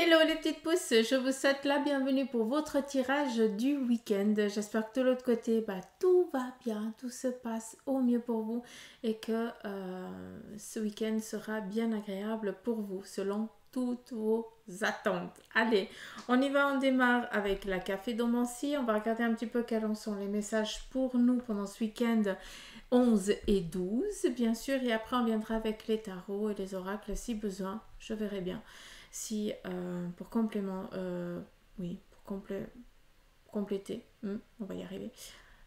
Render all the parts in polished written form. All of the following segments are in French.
Hello les petites pousses, je vous souhaite la bienvenue pour votre tirage du week-end. J'espère que de l'autre côté, tout va bien, tout se passe au mieux pour vous et que ce week-end sera bien agréable pour vous selon toutes vos attentes. Allez, on y va, on démarre avec la café domancie. On va regarder un petit peu quels sont les messages pour nous pendant ce week-end 11 et 12, bien sûr. Et après, on viendra avec les tarots et les oracles si besoin. Je verrai bien. Si pour complément, oui, pour compléter, on va y arriver.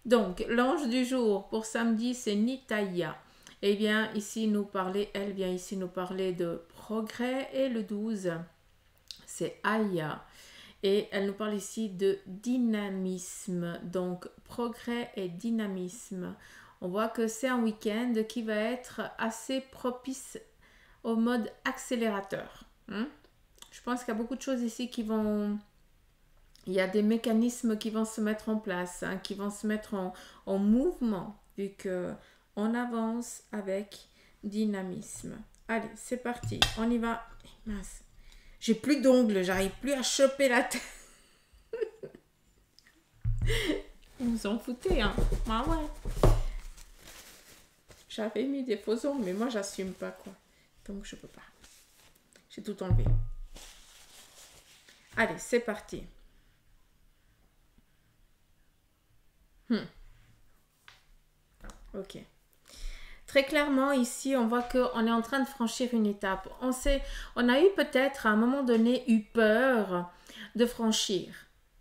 Donc, l'ange du jour pour samedi, c'est Nitaya. Et bien ici nous parler, elle vient ici nous parler de progrès. Et le 12, c'est Aya. Et elle nous parle ici de dynamisme. Donc, progrès et dynamisme. On voit que c'est un week-end qui va être assez propice au mode accélérateur. Je pense qu'il y a beaucoup de choses ici qui vont... Il y a des mécanismes qui vont se mettre en place, qui vont se mettre en mouvement, vu qu'on avance avec dynamisme. Allez, c'est parti, on y va. Mince, j'ai plus d'ongles, j'arrive plus à choper la tête. Vous vous en foutez, hein? Ah ouais. J'avais mis des faux ongles, mais moi j'assume pas, quoi. Donc je peux pas. J'ai tout enlevé. Allez, c'est parti. Ok. Très clairement, ici, on voit qu'on est en train de franchir une étape. On a eu peut-être à un moment donné eu peur de franchir,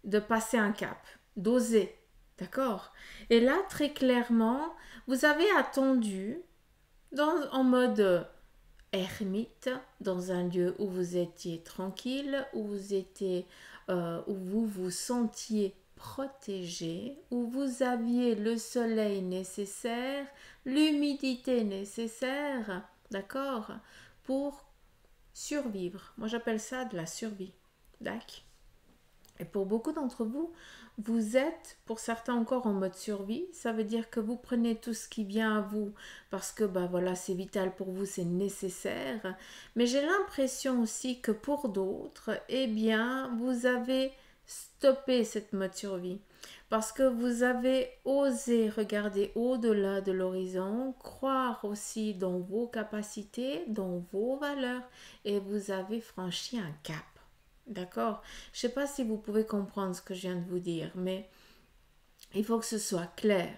de passer un cap, d'oser. D'accord? Et là, très clairement, vous avez attendu en mode ermite, dans un lieu où vous étiez tranquille, où vous vous sentiez protégé, où vous aviez le soleil nécessaire, l'humidité nécessaire, d'accord, pour survivre. Moi j'appelle ça de la survie. D'accord? Et pour beaucoup d'entre vous, vous êtes, pour certains encore en mode survie. Ça veut dire que vous prenez tout ce qui vient à vous parce que voilà, c'est vital pour vous, c'est nécessaire. Mais j'ai l'impression aussi que pour d'autres, eh bien, vous avez stoppé cette mode survie. Parce que vous avez osé regarder au-delà de l'horizon, croire aussi dans vos capacités, dans vos valeurs, et vous avez franchi un cap. D'accord? Je ne sais pas si vous pouvez comprendre ce que je viens de vous dire, mais il faut que ce soit clair.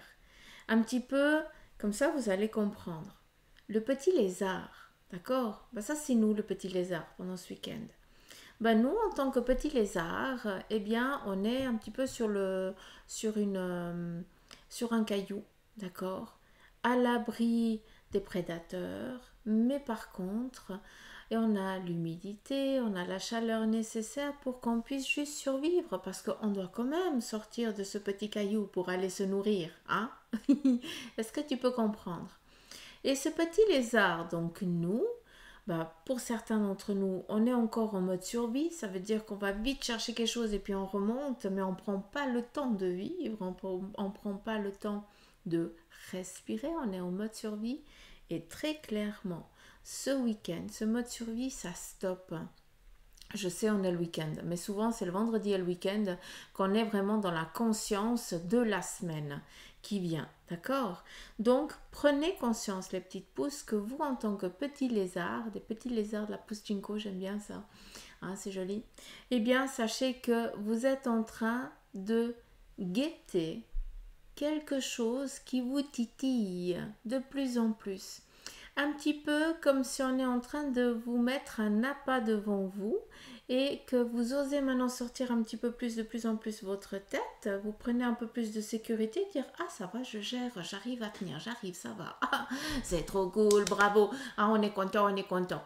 Un petit peu, comme ça vous allez comprendre. Le petit lézard, d'accord? Ça c'est nous le petit lézard pendant ce week-end. Nous, en tant que petit lézard, eh bien, on est un petit peu sur un caillou, d'accord? À l'abri des prédateurs, mais par contre, et on a l'humidité, on a la chaleur nécessaire pour qu'on puisse juste survivre, parce qu'on doit quand même sortir de ce petit caillou pour aller se nourrir, hein? Est-ce que tu peux comprendre? Et ce petit lézard, donc nous, pour certains d'entre nous, on est encore en mode survie. Ça veut dire qu'on va vite chercher quelque chose et puis on remonte, mais on ne prend pas le temps de vivre, on ne prend pas le temps de respirer, on est en mode survie. Et très clairement, ce week-end, ce mode survie, ça stoppe. Je sais, on est le week-end, mais souvent c'est le vendredi et le week-end qu'on est vraiment dans la conscience de la semaine qui vient, d'accord? Donc, prenez conscience, les petites pousses, que vous, en tant que petits lézards, des petits lézards de la pousse Jinko, j'aime bien ça, hein, c'est joli, eh bien, sachez que vous êtes en train de guetter quelque chose qui vous titille de plus en plus. Un petit peu comme si on est en train de vous mettre un appât devant vous et que vous osez maintenant sortir un petit peu plus, de plus en plus votre tête. Vous prenez un peu plus de sécurité, dire « Ah, ça va, je gère, j'arrive à tenir, j'arrive, ça va. Ah, c'est trop cool, bravo. Ah, on est content, on est content. »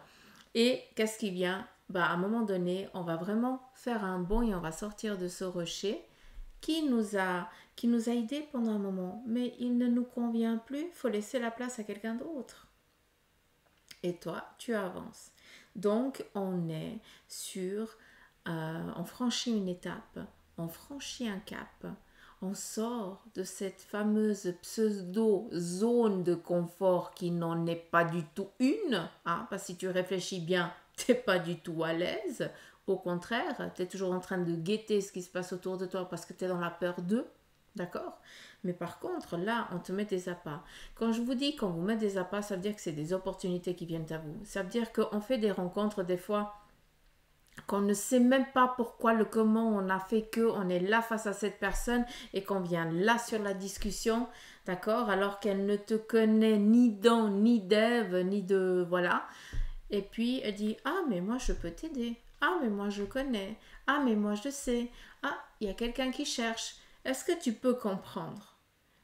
Et qu'est-ce qui vient? À un moment donné, on va vraiment faire un bond et on va sortir de ce rocher qui nous a aidés pendant un moment. Mais il ne nous convient plus, il faut laisser la place à quelqu'un d'autre. Et toi, tu avances. Donc, on est on franchit une étape, on franchit un cap, on sort de cette fameuse pseudo-zone de confort qui n'en est pas du tout une, hein, parce que si tu réfléchis bien, t'es pas du tout à l'aise. Au contraire, tu es toujours en train de guetter ce qui se passe autour de toi parce que tu es dans la peur d'eux. D'accord? Mais par contre, là, on te met des appâts. Quand je vous dis qu'on vous met des appâts, ça veut dire que c'est des opportunités qui viennent à vous. Ça veut dire qu'on fait des rencontres des fois qu'on ne sait même pas pourquoi, le comment on a fait que, on est là face à cette personne et qu'on vient là sur la discussion, d'accord, alors qu'elle ne te connaît ni d'An, ni d'Ève, ni de, voilà. Et puis elle dit, ah mais moi je peux t'aider, ah mais moi je connais, ah mais moi je sais, ah il y a quelqu'un qui cherche, est-ce que tu peux comprendre?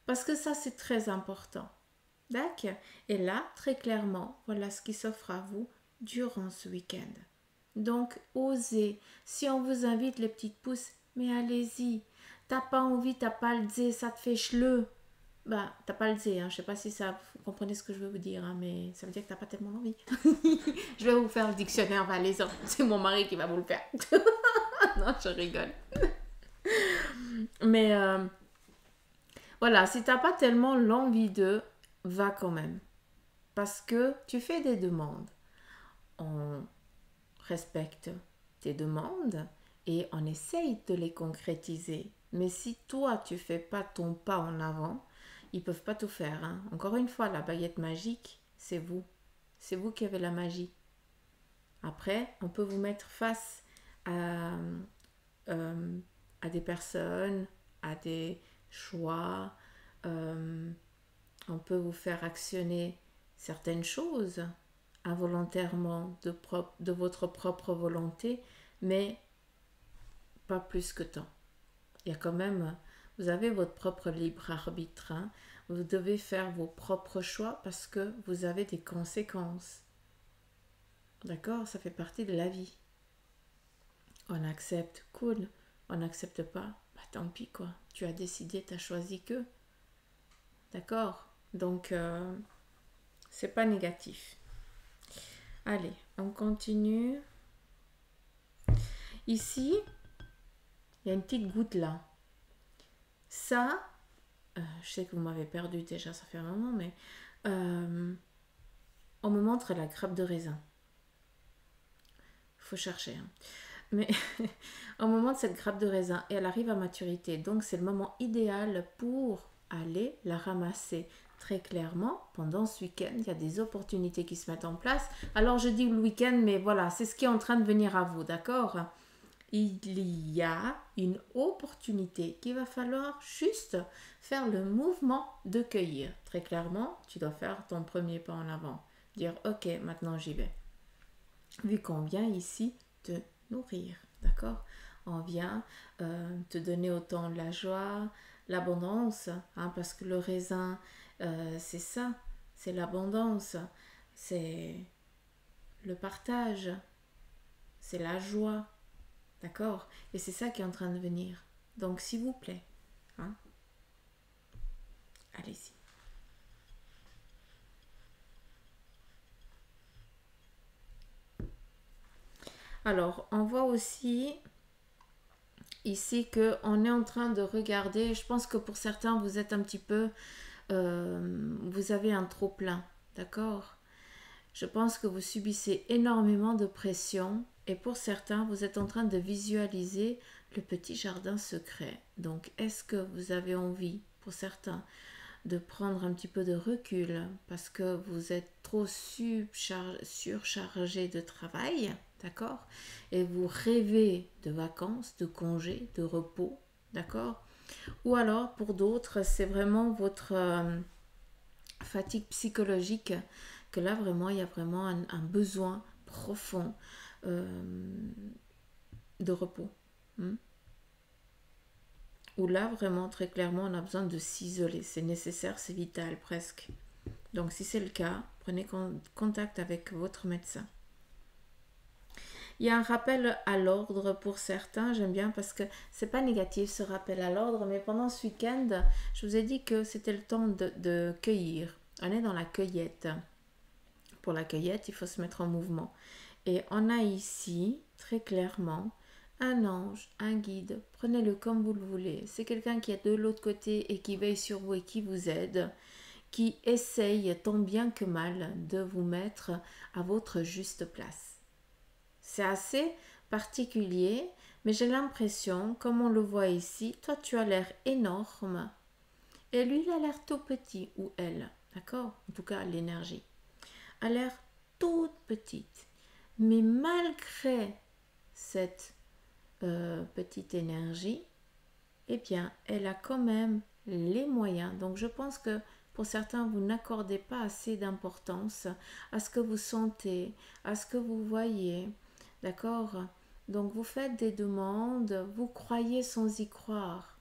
Parce que ça c'est très important, d'accord? Et là, très clairement, voilà ce qui s'offre à vous durant ce week-end. Donc, osez. Si on vous invite les petites pousses, mais allez-y. T'as pas envie, t'as pas le zé, ça te fait chleux. Bah, t'as pas le zé, hein. Je sais pas si ça, vous comprenez ce que je veux vous dire, hein, mais ça veut dire que t'as pas tellement envie. Je vais vous faire le dictionnaire valaisan. C'est mon mari qui va vous le faire. Non, je rigole. Mais voilà, si t'as pas tellement l'envie de, va quand même. Parce que tu fais des demandes. On respecte tes demandes et on essaye de les concrétiser. Mais si toi, tu fais pas ton pas en avant, ils peuvent pas tout faire. Hein. Encore une fois, la baguette magique, c'est vous. C'est vous qui avez la magie. Après, on peut vous mettre face à, à des personnes, à des choix. On peut vous faire actionner certaines choses involontairement de votre propre volonté, mais pas plus que tant. Il y a quand même, vous avez votre propre libre arbitre. Hein. Vous devez faire vos propres choix parce que vous avez des conséquences. D'accord? Ça fait partie de la vie. On accepte, cool. On n'accepte pas, bah tant pis quoi. Tu as décidé, tu as choisi que. D'accord? Donc, c'est pas négatif. Allez, on continue. Ici, il y a une petite goutte là. Ça, je sais que vous m'avez perdu déjà, ça fait un moment, mais on me montre la grappe de raisin. Faut chercher. Hein. Mais on me montre cette grappe de raisin et elle arrive à maturité. Donc c'est le moment idéal pour aller la ramasser. Très clairement, pendant ce week-end, il y a des opportunités qui se mettent en place. Alors je dis le week-end, mais voilà, c'est ce qui est en train de venir à vous, d'accord? Il y a une opportunité qu'il va falloir juste faire le mouvement de cueillir. Très clairement, tu dois faire ton premier pas en avant. Dire, ok, maintenant j'y vais. Vu qu'on vient ici te nourrir, d'accord? On vient te donner autant la joie, l'abondance, hein, parce que le raisin, c'est ça, c'est l'abondance, c'est le partage, c'est la joie, d'accord? Et c'est ça qui est en train de venir. Donc, s'il vous plaît, hein, allez-y. Alors, on voit aussi ici qu'on est en train de regarder, je pense que pour certains, vous êtes un petit peu, vous avez un trop plein, d'accord? Je pense que vous subissez énormément de pression et pour certains, vous êtes en train de visualiser le petit jardin secret. Donc, est-ce que vous avez envie, pour certains, de prendre un petit peu de recul parce que vous êtes trop surchargé de travail, d'accord? Et vous rêvez de vacances, de congés, de repos, d'accord? Ou alors, pour d'autres, c'est vraiment votre fatigue psychologique que là, vraiment, il y a vraiment un besoin profond de repos. Où là, vraiment, très clairement, on a besoin de s'isoler. C'est nécessaire, c'est vital presque. Donc, si c'est le cas, prenez contact avec votre médecin. Il y a un rappel à l'ordre pour certains, j'aime bien parce que c'est pas négatif ce rappel à l'ordre, mais pendant ce week-end, je vous ai dit que c'était le temps de cueillir. On est dans la cueillette. Pour la cueillette, il faut se mettre en mouvement. Et on a ici, très clairement, un ange, un guide, prenez-le comme vous le voulez. C'est quelqu'un qui est de l'autre côté et qui veille sur vous et qui vous aide, qui essaye tant bien que mal de vous mettre à votre juste place. C'est assez particulier, mais j'ai l'impression, comme on le voit ici, toi tu as l'air énorme et lui il a l'air tout petit, ou elle, d'accord? En tout cas l'énergie a l'air toute petite. Mais malgré cette petite énergie, eh bien, elle a quand même les moyens. Donc, je pense que pour certains, vous n'accordez pas assez d'importance à ce que vous sentez, à ce que vous voyez. D'accord? Donc, vous faites des demandes, vous croyez sans y croire.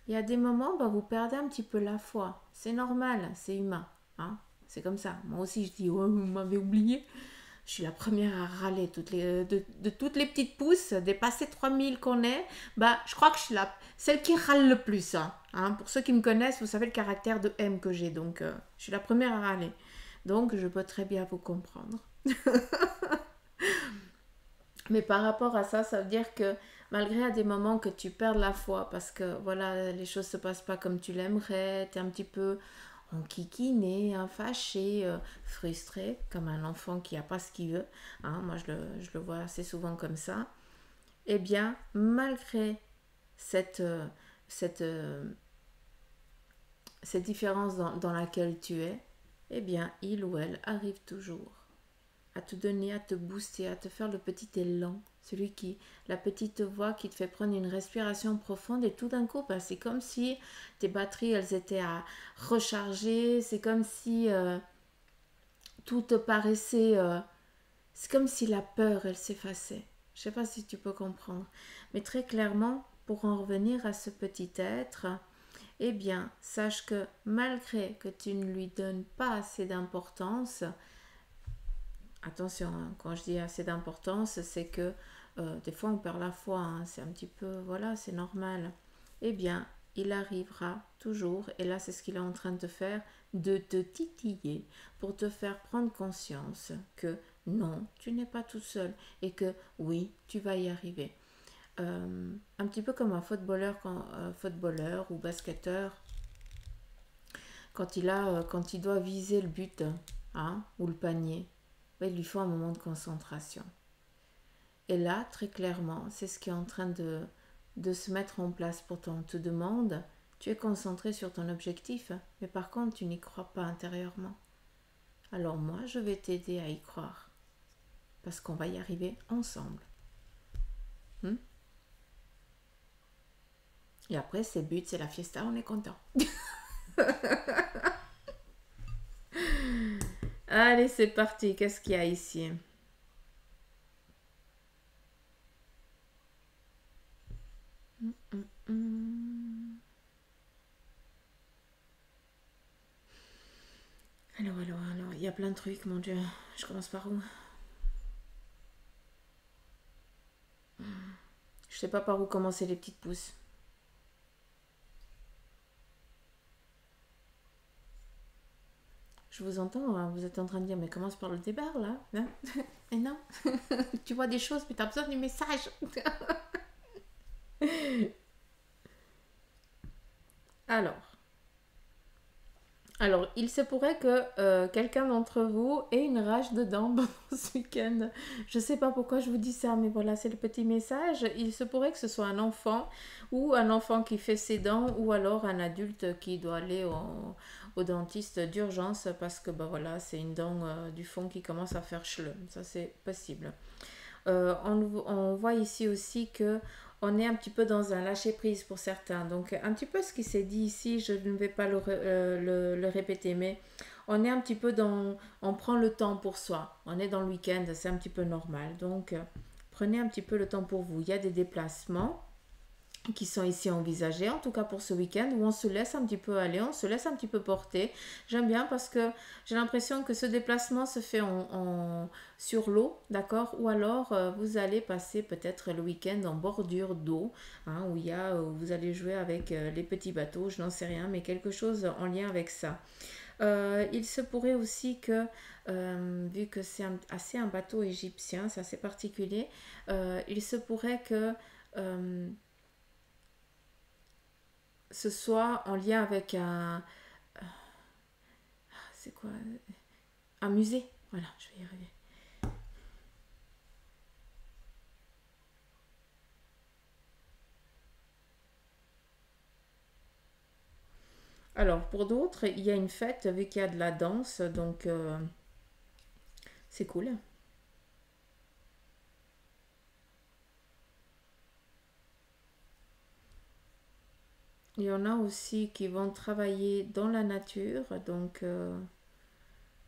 Il y a des moments, bah, vous perdez un petit peu la foi. C'est normal, c'est humain. Hein? C'est comme ça. Moi aussi, je dis, oh, vous m'avez oublié. Je suis la première à râler de toutes les petites pousses, dépasser 3000 qu'on est, bah, je crois que je suis celle qui râle le plus. Hein. Pour ceux qui me connaissent, vous savez le caractère de M que j'ai, donc je suis la première à râler. Donc je peux très bien vous comprendre. Mais par rapport à ça, ça veut dire que malgré à des moments que tu perds la foi, parce que voilà, les choses se passent pas comme tu l'aimerais, tu es un petit peu enquiquiné, fâché, frustré, comme un enfant qui n'a pas ce qu'il veut. Hein, moi, je le vois assez souvent comme ça. Eh bien, malgré cette, euh, cette, euh, cette différence dans laquelle tu es, eh bien, il ou elle arrive toujours à te donner, à te booster, à te faire le petit élan, la petite voix qui te fait prendre une respiration profonde et tout d'un coup, bah, c'est comme si tes batteries, elles étaient à recharger, c'est comme si tout te paraissait, c'est comme si la peur, elle s'effaçait. Je ne sais pas si tu peux comprendre, mais très clairement, pour en revenir à ce petit être, eh bien, sache que malgré que tu ne lui donnes pas assez d'importance, attention, hein, quand je dis assez d'importance, c'est que des fois on perd la foi, hein, c'est un petit peu, voilà, c'est normal. Eh bien, il arrivera toujours, et là c'est ce qu'il est en train de faire, de te titiller pour te faire prendre conscience que non, tu n'es pas tout seul et que oui, tu vas y arriver. Un petit peu comme un footballeur ou basketteur, quand il doit viser le but, hein, ou le panier, il lui faut un moment de concentration. Et là, très clairement, c'est ce qui est en train de se mettre en place pour toi. On te demande, tu es concentré sur ton objectif, mais par contre, tu n'y crois pas intérieurement. Alors moi, je vais t'aider à y croire, parce qu'on va y arriver ensemble. Hmm. Et après, c'est le but, c'est la fiesta, on est content. Allez, c'est parti. Qu'est-ce qu'il y a ici? Alors, il y a plein de trucs, mon Dieu. Je commence par où? Je sais pas par où commencer les petites pousses. Je vous entends, hein, vous êtes en train de dire, mais commence par le départ là. Hein. Et non, tu vois des choses, mais tu as besoin du message. Alors, alors, il se pourrait que quelqu'un d'entre vous ait une rage de dents pendant ce week-end. Je ne sais pas pourquoi je vous dis ça, mais voilà, c'est le petit message. Il se pourrait que ce soit un enfant ou un enfant qui fait ses dents ou alors un adulte qui doit aller au dentiste d'urgence parce que bah, voilà, c'est une dent du fond qui commence à faire chlem. Ça, c'est possible. On voit ici aussi que on est un petit peu dans un lâcher prise pour certains. Donc un petit peu ce qui s'est dit ici, je ne vais pas le répéter, mais on est un petit peu on prend le temps pour soi. On est dans le week-end, c'est un petit peu normal. Donc prenez un petit peu le temps pour vous. Il y a des déplacements qui sont ici envisagés, en tout cas pour ce week-end, où on se laisse un petit peu aller, on se laisse un petit peu porter. J'aime bien parce que j'ai l'impression que ce déplacement se fait sur l'eau, d'accord? Ou alors vous allez passer peut-être le week-end en bordure d'eau, hein, où vous allez jouer avec les petits bateaux, je n'en sais rien, mais quelque chose en lien avec ça. Il se pourrait aussi que, vu que c'est assez un bateau égyptien, c'est assez particulier, il se pourrait que ce soit en lien avec c'est quoi? Un musée. Voilà, je vais y arriver. Alors, pour d'autres, il y a une fête, vu qu'il y a de la danse, donc c'est cool. Il y en a aussi qui vont travailler dans la nature, donc euh,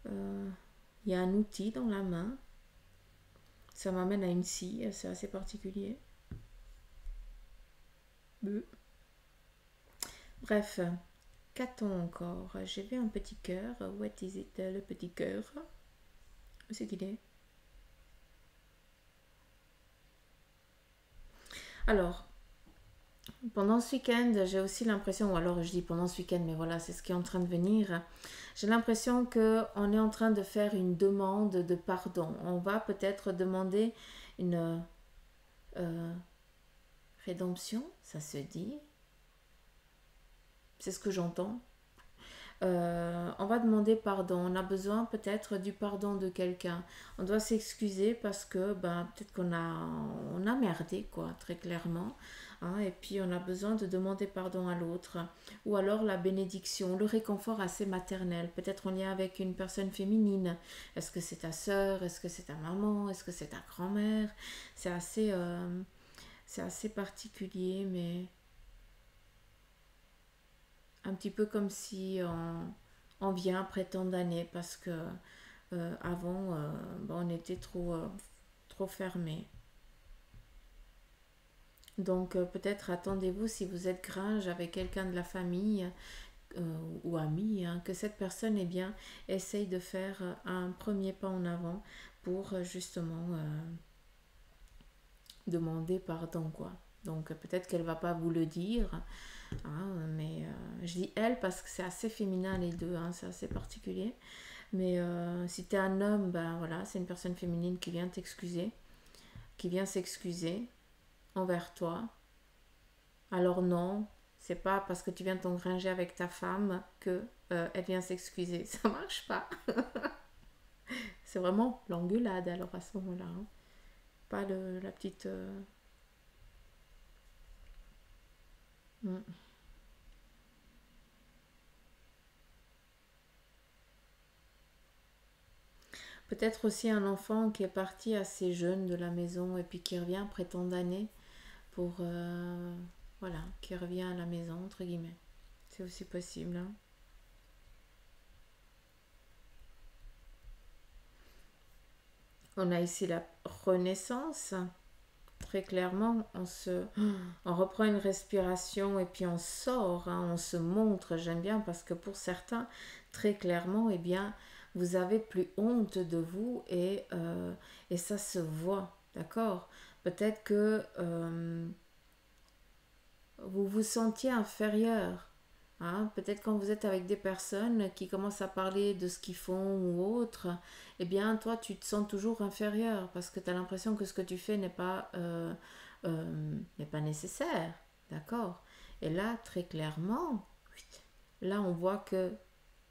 il y a un outil dans la main. Ça m'amène à une scie, c'est assez particulier. Bref, qu'a-t-on encore? J'ai vu un petit cœur. What is it, le petit cœur? Où c'est qu'il est? Alors, pendant ce week-end, j'ai aussi l'impression, ou alors je dis pendant ce week-end, mais voilà, c'est ce qui est en train de venir. J'ai l'impression qu'on est en train de faire une demande de pardon. On va peut-être demander une euh, rédemption, ça se dit. C'est ce que j'entends. On va demander pardon. On a besoin peut-être du pardon de quelqu'un. On doit s'excuser parce que ben, peut-être on a merdé, quoi, très clairement. Hein, et puis on a besoin de demander pardon à l'autre. Ou alors la bénédiction, le réconfort assez maternel. Peut-être en lien avec une personne féminine. Est-ce que c'est ta sœur? Est-ce que c'est ta maman? Est-ce que c'est ta grand-mère? C'est assez particulier, mais un petit peu comme si on vient après tant d'années parce que avant on était trop fermé. Donc peut-être attendez-vous si vous êtes gringe avec quelqu'un de la famille ou ami, hein, que cette personne essaye de faire un premier pas en avant pour justement demander pardon, quoi. Donc peut-être qu'elle va pas vous le dire, hein, mais je dis elle parce que c'est assez féminin les deux, hein, c'est assez particulier. Mais si tu es un homme, ben voilà, c'est une personne féminine qui vient t'excuser, qui vient s'excuser envers toi. Alors non, c'est pas parce que tu viens t'engranger avec ta femme que elle vient s'excuser. Ça marche pas. C'est vraiment l'engueulade alors à ce moment-là, hein. Pas la petite. Mm. Peut-être aussi un enfant qui est parti assez jeune de la maison et puis qui revient après tant d'années pour voilà, qui revient à la maison entre guillemets. C'est aussi possible, hein. On a ici la renaissance. Très clairement, on reprend une respiration et puis on sort, hein, on se montre. J'aime bien parce que pour certains, très clairement, eh bien, vous avez plus honte de vous et ça se voit, d'accord? Peut-être que vous vous sentiez inférieur. Hein. Peut-être quand vous êtes avec des personnes qui commencent à parler de ce qu'ils font ou autre, eh bien toi tu te sens toujours inférieur parce que tu as l'impression que ce que tu fais n'est pas nécessaire. D'accord? Et là, très clairement, là on voit que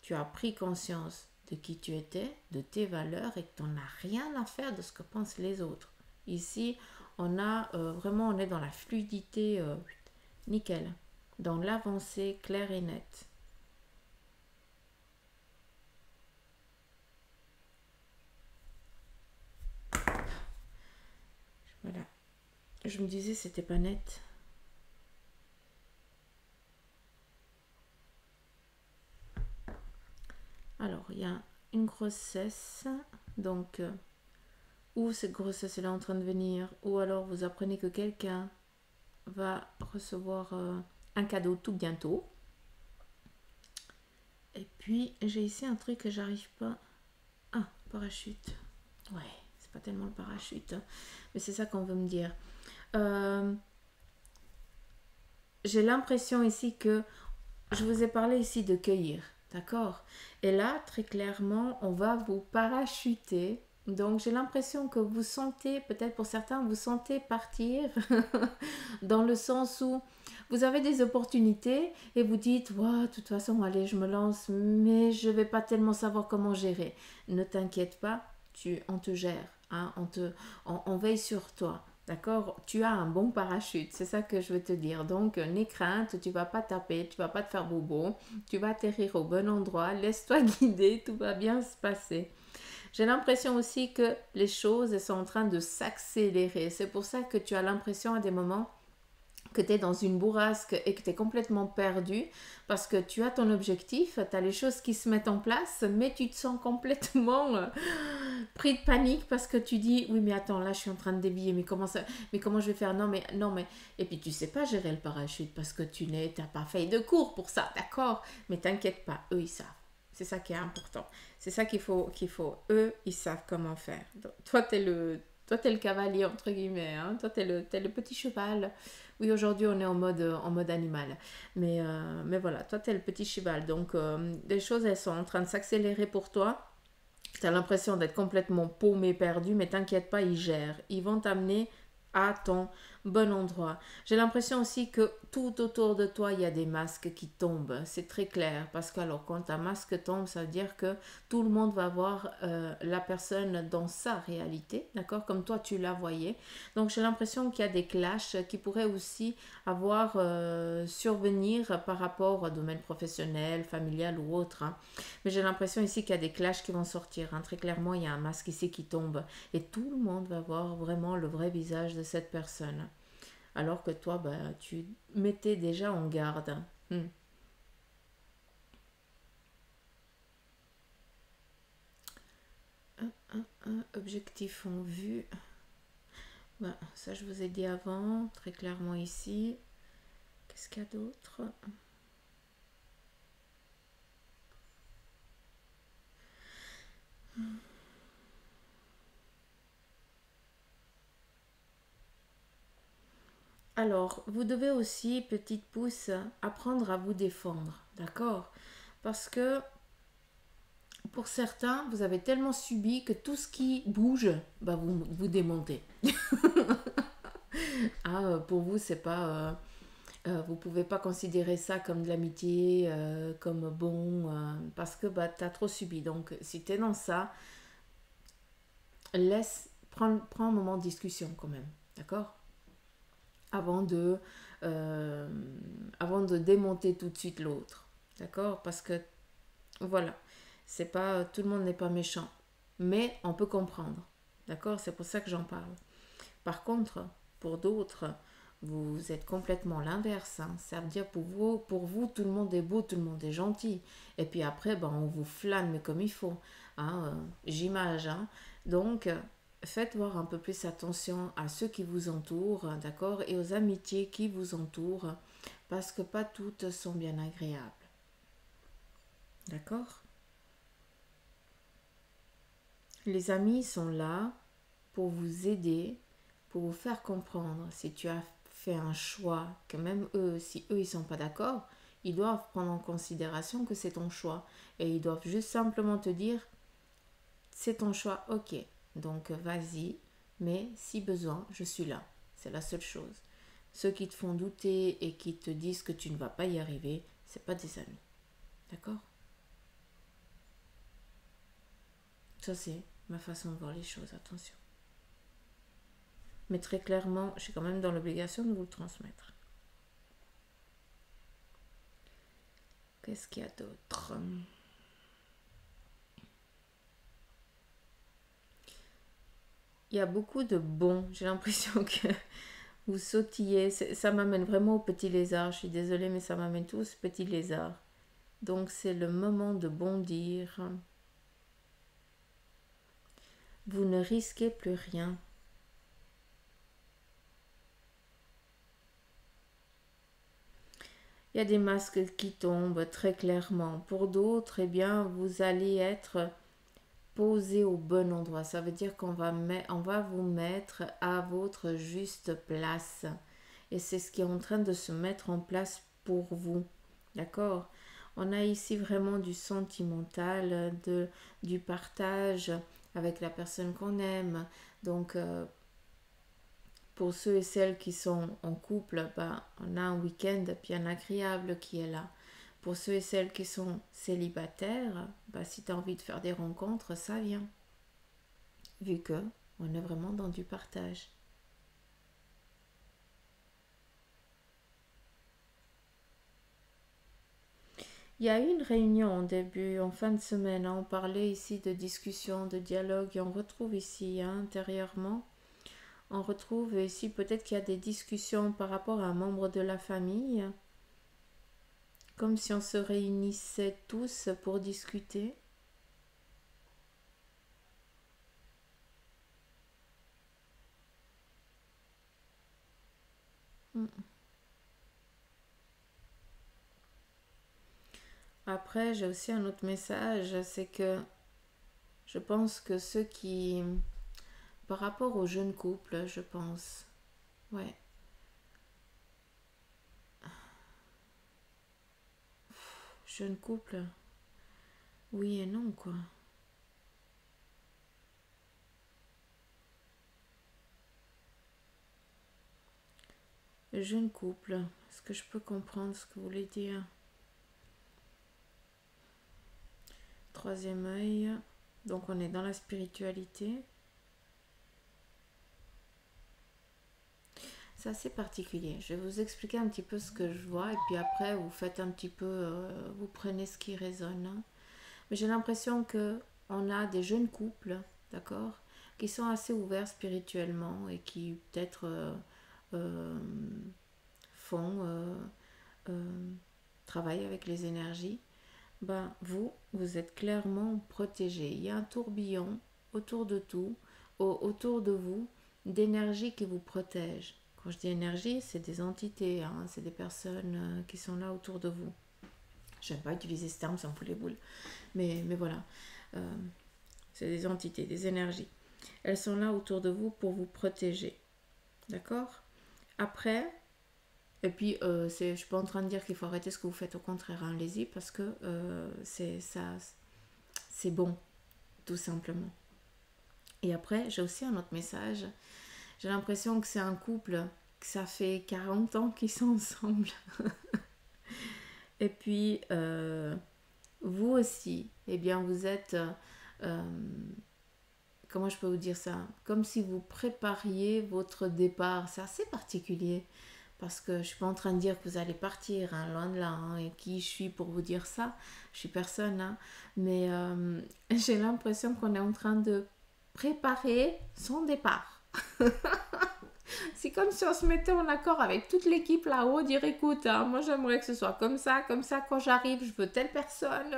tu as pris conscience de qui tu étais, de tes valeurs et que tu n'en as rien à faire de ce que pensent les autres. Ici, on est dans la fluidité nickel, dans l'avancée claire et nette. Voilà. Je me disais c'était pas net. Alors, il y a une grossesse, donc ou cette grossesse est en train de venir, ou alors vous apprenez que quelqu'un va recevoir un cadeau tout bientôt. Et puis j'ai ici un truc que j'arrive pas. Ah, parachute. Ouais, c'est pas tellement le parachute, hein, mais c'est ça qu'on veut me dire. Euh, j'ai l'impression ici que je vous ai parlé ici de cueillir, d'accord? Et là, très clairement, on va vous parachuter. Donc j'ai l'impression que vous sentez, peut-être pour certains, vous sentez partir dans le sens où vous avez des opportunités et vous dites, ouais, de toute façon, allez, je me lance, mais je ne vais pas tellement savoir comment gérer. Ne t'inquiète pas, on te gère, hein, on veille sur toi. D'accord? Tu as un bon parachute, c'est ça que je veux te dire. Donc, n'aie crainte, tu vas pas taper, tu vas pas te faire bobo, tu vas atterrir au bon endroit, laisse-toi guider, tout va bien se passer. J'ai l'impression aussi que les choses elles sont en train de s'accélérer. C'est pour ça que tu as l'impression à des moments que tu es dans une bourrasque et que tu es complètement perdu parce que tu as ton objectif, tu as les choses qui se mettent en place, mais tu te sens complètement pris de panique parce que tu dis oui mais attends là je suis en train de dévier mais comment je vais faire non mais et puis tu sais pas gérer le parachute parce que t'as pas fait de cours pour ça, d'accord, mais t'inquiète pas, eux ils savent. C'est ça qui est important. C'est ça qu'il faut. Eux, ils savent comment faire. Donc, toi, t'es le cavalier, entre guillemets. Hein. Toi, t'es le petit cheval. Oui, aujourd'hui, on est en mode animal. Mais voilà, toi, t'es le petit cheval. Donc, les choses, elles sont en train de s'accélérer pour toi. Tu as l'impression d'être complètement paumé, perdu, mais t'inquiète pas, ils gèrent. Ils vont t'amener à ton bon endroit. J'ai l'impression aussi que tout autour de toi, il y a des masques qui tombent. C'est très clair. Parce que alors, quand un masque tombe, ça veut dire que tout le monde va voir la personne dans sa réalité, d'accord? Comme toi, tu la voyais. Donc, j'ai l'impression qu'il y a des clashs qui pourraient aussi avoir survenir par rapport au domaine professionnel, familial ou autre. Hein. Mais j'ai l'impression ici qu'il y a des clashs qui vont sortir. Hein. Très clairement, il y a un masque ici qui tombe. Et tout le monde va voir vraiment le vrai visage de cette personne. Alors que toi, bah, tu mettais déjà en garde. Hmm. Objectif en vue. Bah, ça, je vous ai dit avant, très clairement ici. Qu'est-ce qu'il y a d'autre? Alors, vous devez aussi, petite pouce, apprendre à vous défendre, d'accord? Parce que pour certains, vous avez tellement subi que tout ce qui bouge, bah vous démontez. Ah, pour vous, c'est pas. Vous pouvez pas considérer ça comme de l'amitié, comme bon, parce que bah, tu as trop subi. Donc, si tu es dans ça, prends un moment de discussion quand même, d'accord? Avant de, euh, avant de démonter tout de suite l'autre, d'accord? Parce que voilà, c'est pas tout le monde n'est pas méchant, mais on peut comprendre, d'accord? C'est pour ça que j'en parle. Par contre, pour d'autres, vous êtes complètement l'inverse. Hein. Ça veut dire pour vous, tout le monde est beau, tout le monde est gentil. Et puis après, ben, on vous flâne, mais comme il faut. Hein, j'image. Hein. Donc, faites voir un peu plus attention à ceux qui vous entourent, hein, d'accord, et aux amitiés qui vous entourent, parce que pas toutes sont bien agréables. D'accord? Les amis sont là pour vous aider, pour vous faire comprendre si tu as fait un choix, que même eux, si eux ils sont pas d'accord, ils doivent prendre en considération que c'est ton choix et ils doivent juste simplement te dire c'est ton choix, ok, donc vas-y, mais si besoin, je suis là, c'est la seule chose. Ceux qui te font douter et qui te disent que tu ne vas pas y arriver, c'est pas des amis, d'accord? Ça c'est ma façon de voir les choses, attention. Mais très clairement, je suis quand même dans l'obligation de vous le transmettre. Qu'est-ce qu'il y a d'autre? Il y a beaucoup de bons. J'ai l'impression que vous sautillez. Ça m'amène vraiment au petit lézard. Je suis désolée, mais ça m'amène tous petit lézard. Donc c'est le moment de bondir. Vous ne risquez plus rien. Il y a des masques qui tombent très clairement. Pour d'autres, eh bien, vous allez être posé au bon endroit. Ça veut dire on va vous mettre à votre juste place. Et c'est ce qui est en train de se mettre en place pour vous. D'accord? On a ici vraiment du sentimental, du partage avec la personne qu'on aime. Donc, pour ceux et celles qui sont en couple, ben, on a un week-end bien agréable qui est là. Pour ceux et celles qui sont célibataires, ben, si tu as envie de faire des rencontres, ça vient. Vu que on est vraiment dans du partage. Il y a eu une réunion en début, en fin de semaine, hein, on parlait ici de discussion, de dialogue, et on retrouve ici, hein, intérieurement, on retrouve ici peut-être qu'il y a des discussions par rapport à un membre de la famille, comme si on se réunissait tous pour discuter. Mm. Après, j'ai aussi un autre message, c'est que je pense que ceux qui, par rapport aux jeunes couples, je pense, ouais, jeunes couples, oui et non, quoi. Jeune couple, est-ce que je peux comprendre ce que vous voulez dire? Troisième œil, donc on est dans la spiritualité. C'est assez particulier. Je vais vous expliquer un petit peu ce que je vois et puis après vous faites un petit peu, vous prenez ce qui résonne, hein. Mais j'ai l'impression que on a des jeunes couples, d'accord, qui sont assez ouverts spirituellement et qui peut-être euh, font, euh, travaillent avec les énergies. Ben, vous êtes clairement protégé. Il y a un tourbillon autour de tout, autour de vous, d'énergie qui vous protège. Quand je dis énergie, c'est des entités, hein, c'est des personnes qui sont là autour de vous. Je n'aime pas utiliser ce terme, ça me fout les boules. Mais voilà, euh, c'est des entités, des énergies. Elles sont là autour de vous pour vous protéger. D'accord? Après, et puis, je suis pas en train de dire qu'il faut arrêter ce que vous faites, au contraire, hein, allez-y, parce que c'est bon, tout simplement. Et après, j'ai aussi un autre message. J'ai l'impression que c'est un couple, que ça fait 40 ans qu'ils sont ensemble. Et puis, vous aussi, eh bien, vous êtes, euh, comment je peux vous dire ça? Comme si vous prépariez votre départ. C'est assez particulier. Parce que je ne suis pas en train de dire que vous allez partir, hein, loin de là, hein, et qui je suis pour vous dire ça, je suis personne, hein, mais j'ai l'impression qu'on est en train de préparer son départ. C'est comme si on se mettait en accord avec toute l'équipe là-haut, dire écoute, hein, moi j'aimerais que ce soit comme ça quand j'arrive, je veux telle personne.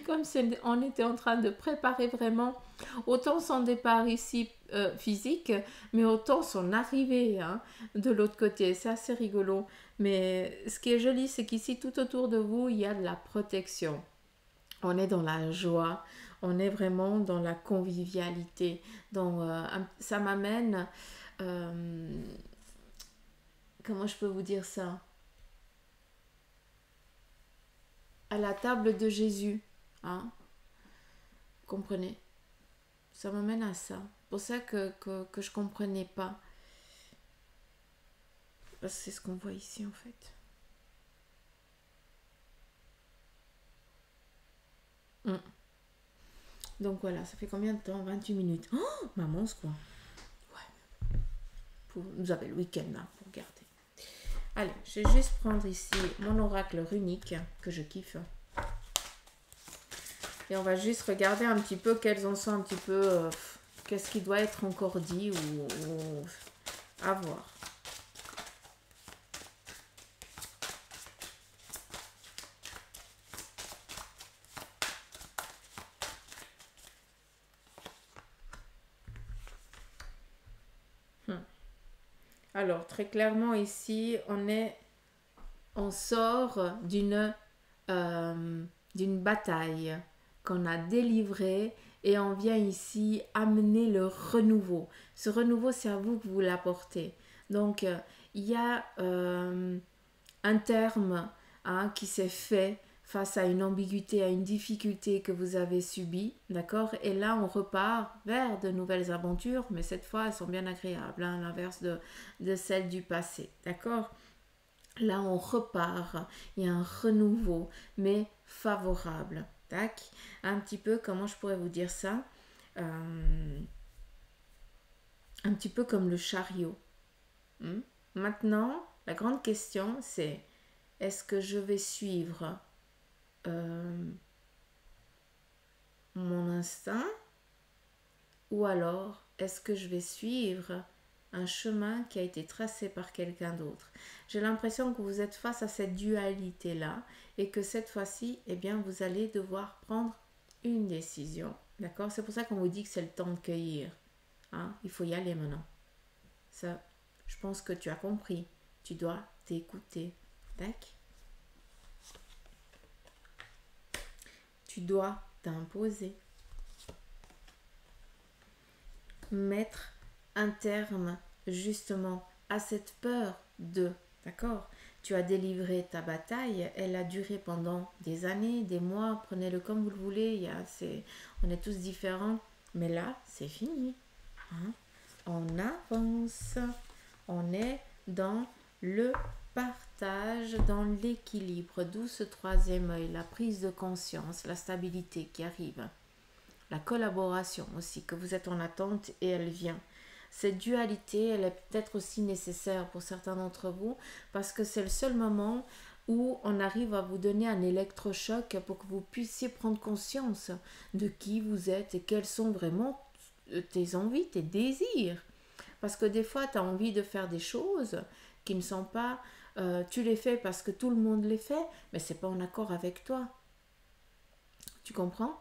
Comme si on était en train de préparer vraiment autant son départ ici physique, mais autant son arrivée, hein, de l'autre côté. C'est assez rigolo. Mais ce qui est joli, c'est qu'ici, tout autour de vous, il y a de la protection. On est dans la joie, on est vraiment dans la convivialité. Donc, ça m'amène, euh, comment je peux vous dire ça? À la table de Jésus, hein, comprenez? Ça m'amène à ça. C'est pour ça que je comprenais pas. Parce que c'est ce qu'on voit ici en fait. Mm. Donc voilà, ça fait combien de temps? 28 minutes. Oh, maman, ce quoi. Ouais. Vous avez le week-end là pour regarder. Allez, je vais juste prendre ici mon oracle runique que je kiffe. Et on va juste regarder un petit peu quels en sont un petit peu. Qu'est-ce qui doit être encore dit ou à voir. Alors, très clairement ici, on sort d'une bataille qu'on a délivrée et on vient ici amener le renouveau. Ce renouveau, c'est à vous que vous l'apportez. Donc, il y a un terme, hein, qui s'est fait face à une ambiguïté, à une difficulté que vous avez subie, d'accord? Et là, on repart vers de nouvelles aventures, mais cette fois, elles sont bien agréables, hein, à l'inverse de celles du passé, d'accord? Là, on repart, il y a un renouveau, mais favorable, tac? Un petit peu, comment je pourrais vous dire ça? Un petit peu comme le chariot. Hmm. Maintenant, la grande question, c'est est-ce que je vais suivre mon instinct ou alors est-ce que je vais suivre un chemin qui a été tracé par quelqu'un d'autre? J'ai l'impression que vous êtes face à cette dualité-là et que cette fois-ci, eh bien, vous allez devoir prendre une décision. D'accord? C'est pour ça qu'on vous dit que c'est le temps de cueillir. Hein? Il faut y aller maintenant. Ça, je pense que tu as compris. Tu dois t'écouter. D'accord? Tu dois t'imposer. Mettre un terme justement à cette peur de, d'accord? Tu as délivré ta bataille, elle a duré pendant des années, des mois, prenez-le comme vous le voulez, on est tous différents, mais là, c'est fini. Hein? On avance, on est dans le partage, dans l'équilibre, d'où ce troisième œil, la prise de conscience, la stabilité qui arrive. La collaboration aussi, que vous êtes en attente et elle vient. Cette dualité, elle est peut-être aussi nécessaire pour certains d'entre vous parce que c'est le seul moment où on arrive à vous donner un électrochoc pour que vous puissiez prendre conscience de qui vous êtes et quelles sont vraiment tes envies, tes désirs. Parce que des fois, tu as envie de faire des choses qui ne sont pas... tu les fais parce que tout le monde les fait, mais ce n'est pas en accord avec toi. Tu comprends?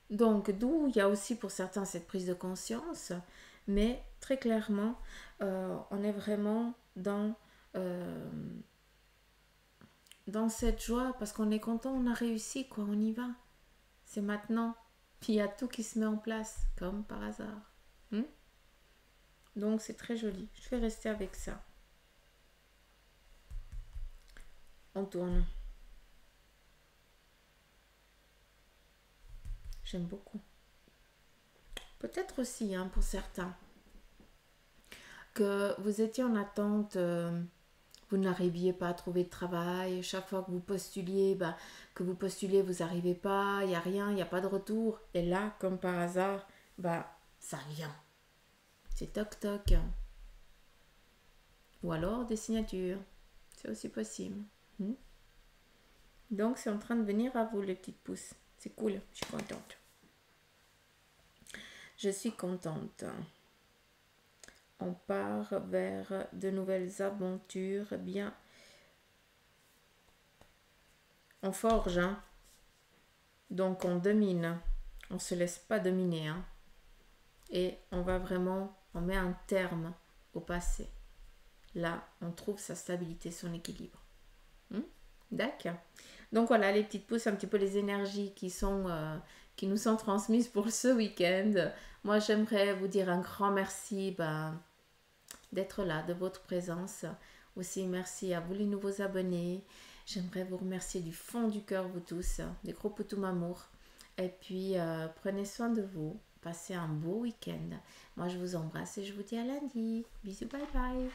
Donc, d'où il y a aussi pour certains cette prise de conscience, mais très clairement, on est vraiment dans cette joie parce qu'on est content, on a réussi, quoi, on y va. C'est maintenant. Puis il y a tout qui se met en place, comme par hasard. Donc, c'est très joli. Je vais rester avec ça. On tourne. J'aime beaucoup. Peut-être aussi, hein, pour certains, que vous étiez en attente, vous n'arriviez pas à trouver de travail, chaque fois que vous postuliez, vous n'arrivez pas, il n'y a rien, il n'y a pas de retour. Et là, comme par hasard, ça vient. C'est toc toc. Ou alors des signatures. C'est aussi possible. Donc, c'est en train de venir à vous, les petites pousses. C'est cool, je suis contente. Je suis contente. On part vers de nouvelles aventures. Bien, on forge, hein. Donc on domine. On ne se laisse pas dominer, hein. Et on met un terme au passé. Là, on trouve sa stabilité, son équilibre. D'accord. Donc voilà, les petites pousses, un petit peu les énergies qui nous sont transmises pour ce week-end. Moi, j'aimerais vous dire un grand merci d'être là, de votre présence. Aussi, merci à vous les nouveaux abonnés. J'aimerais vous remercier du fond du cœur, vous tous. Des gros poutous amour. Et puis, prenez soin de vous. Passez un beau week-end. Moi, je vous embrasse et je vous dis à lundi. Bisous, bye bye.